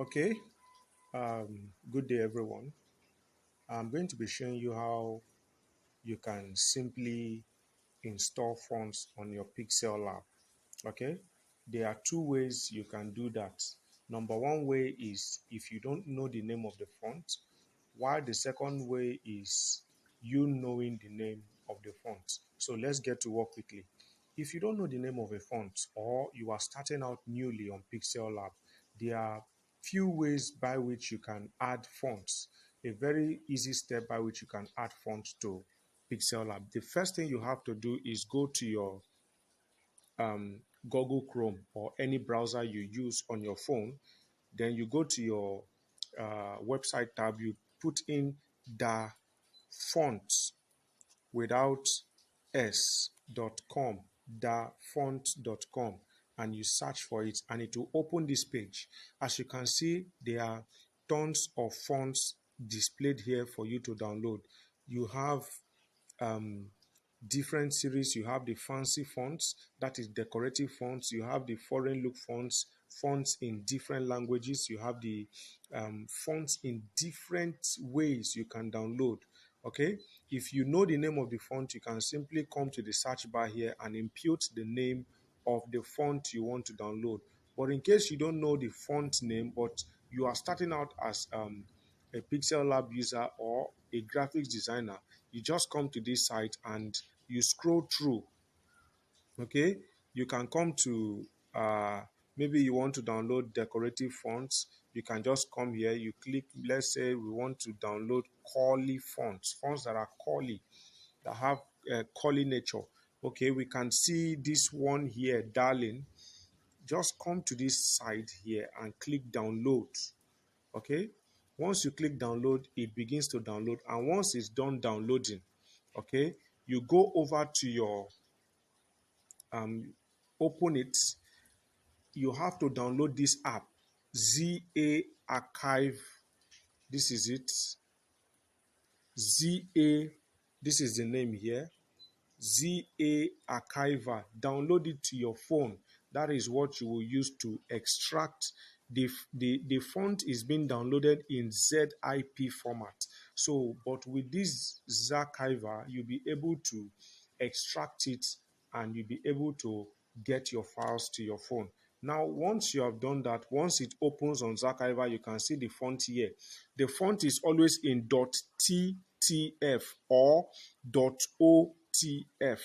Okay, good day everyone. I'm going to be showing you how you can simply install fonts on your pixellab. Okay, there are two ways you can do that. Number one way is if you don't know the name of the font, while the second way is you knowing the name of the font. So let's get to work quickly. If you don't know the name of a font or you are starting out newly on pixellab, there are few ways by which you can add fonts. A very easy step by which you can add fonts to pixellab. The first thing you have to do is go to your Google Chrome or any browser you use on your phone. Then you go to your website tab, you put in the font without s.com, thefont.com, and you search for it and it will open this page. As you can see, there are tons of fonts displayed here for you to download. You have um, different series. You have the fancy fonts, that is decorative fonts. You have the foreign look fonts, fonts in different languages. You have the fonts in different ways you can download. Okay, if you know the name of the font, you can simply come to the search bar here and input the name of the font you want to download. But in case you don't know the font name, but you are starting out as a Pixel Lab user or a graphics designer, you just come to this site and you scroll through. Okay, you can come to maybe you want to download decorative fonts. You can just come here, you click, let's say we want to download curly fonts, fonts that are curly, that have curly nature. Okay, we can see this one here, darling. Just come to this side here and click download. Okay, once you click download, it begins to download, and once it's done downloading, okay, you go over to your open it. You have to download this app, ZA Archive. This is it. ZA, this is the name here. ZA Archiver. Download it to your phone. That is what you will use to extract. The font is being downloaded in ZIP format. So, but with this Zarchiver, you'll be able to extract it and you'll be able to get your files to your phone. Now, once you have done that, once it opens on Zarchiver, you can see the font here. The font is always in .ttf or .otf.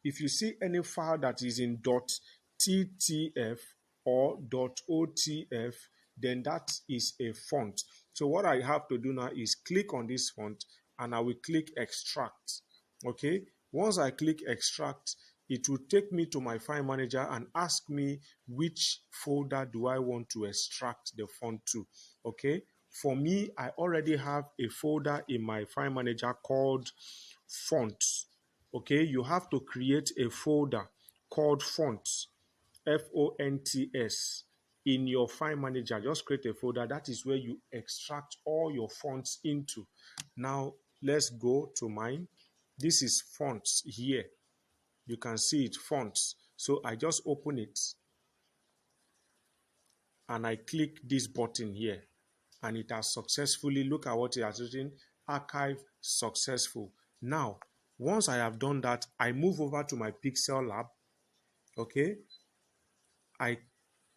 If you see any file that is in .ttf or .otf, then that is a font. So what I have to do now is click on this font and I will click extract. Okay, once I click extract, it will take me to my file manager and ask me which folder do I want to extract the font to. Okay, for me, I already have a folder in my file manager called fonts. Okay, you have to create a folder called fonts, fonts, in your file manager. Just create a folder. That is where you extract all your fonts into. Now let's go to mine. This is fonts here. You can see it, fonts. So I just open it and I click this button here and it has successfully, look at what it has written, archive successful. Now, once I have done that, I move over to my Pixel Lab. Okay, I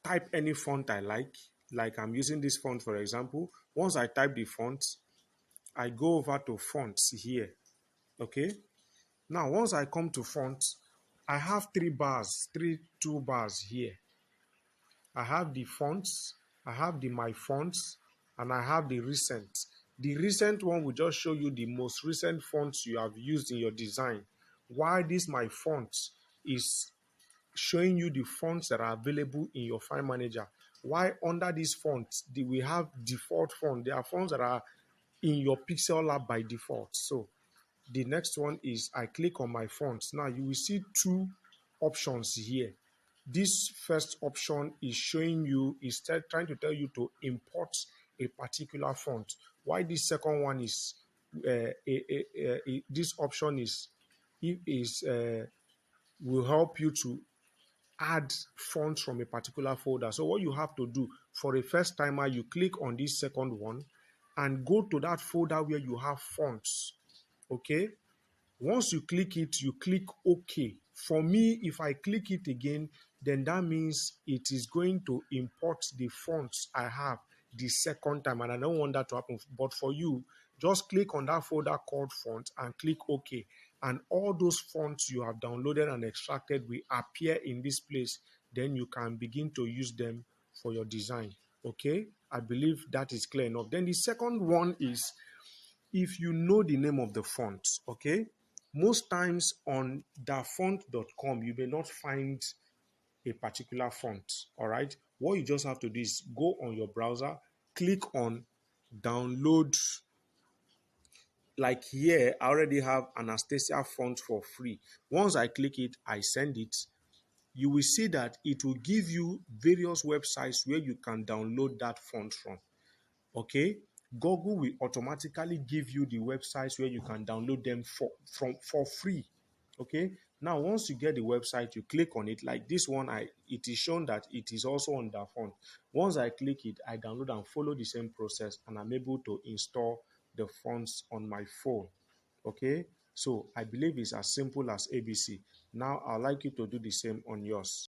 type any font I like I'm using this font for example. Once I type the font, I go over to fonts here. Okay, now once I come to fonts, I have three toolbars here. I have the fonts, I have the my fonts, and I have the recent. The recent one will just show you the most recent fonts you have used in your design. While this my fonts is showing you the fonts that are available in your file manager. Why under these fonts, we have default font. There are fonts that are in your Pixel Lab by default. So the next one is I click on my fonts. Now you will see two options here. This first option is showing you, is trying to tell you to import a particular font. Why this second one is, this option is will help you to add fonts from a particular folder. So what you have to do for a first timer, you click on this second one and go to that folder where you have fonts. Okay. Once you click it, you click OK. For me, if I click it again, then that means it is going to import the fonts I have the second time, and I don't want that to happen. But for you, just click on that folder called font and click OK. And all those fonts you have downloaded and extracted will appear in this place. Then you can begin to use them for your design. Okay, I believe that is clear enough. Then the second one is if you know the name of the font, okay? Most times on dafont.com, you may not find a particular font, all right? What you just have to do is go on your browser, click on download. Like here, I already have Anastasia font for free. Once I click it, I send it. You will see that it will give you various websites where you can download that font from. Okay, Google will automatically give you the websites where you can download them for free. Okay, now once you get the website, you click on it. Like this one, it is shown that it is also on the phone. Once I click it, I download and follow the same process, and I'm able to install the fonts on my phone. Okay, so I believe it's as simple as ABC. Now I'd like you to do the same on yours.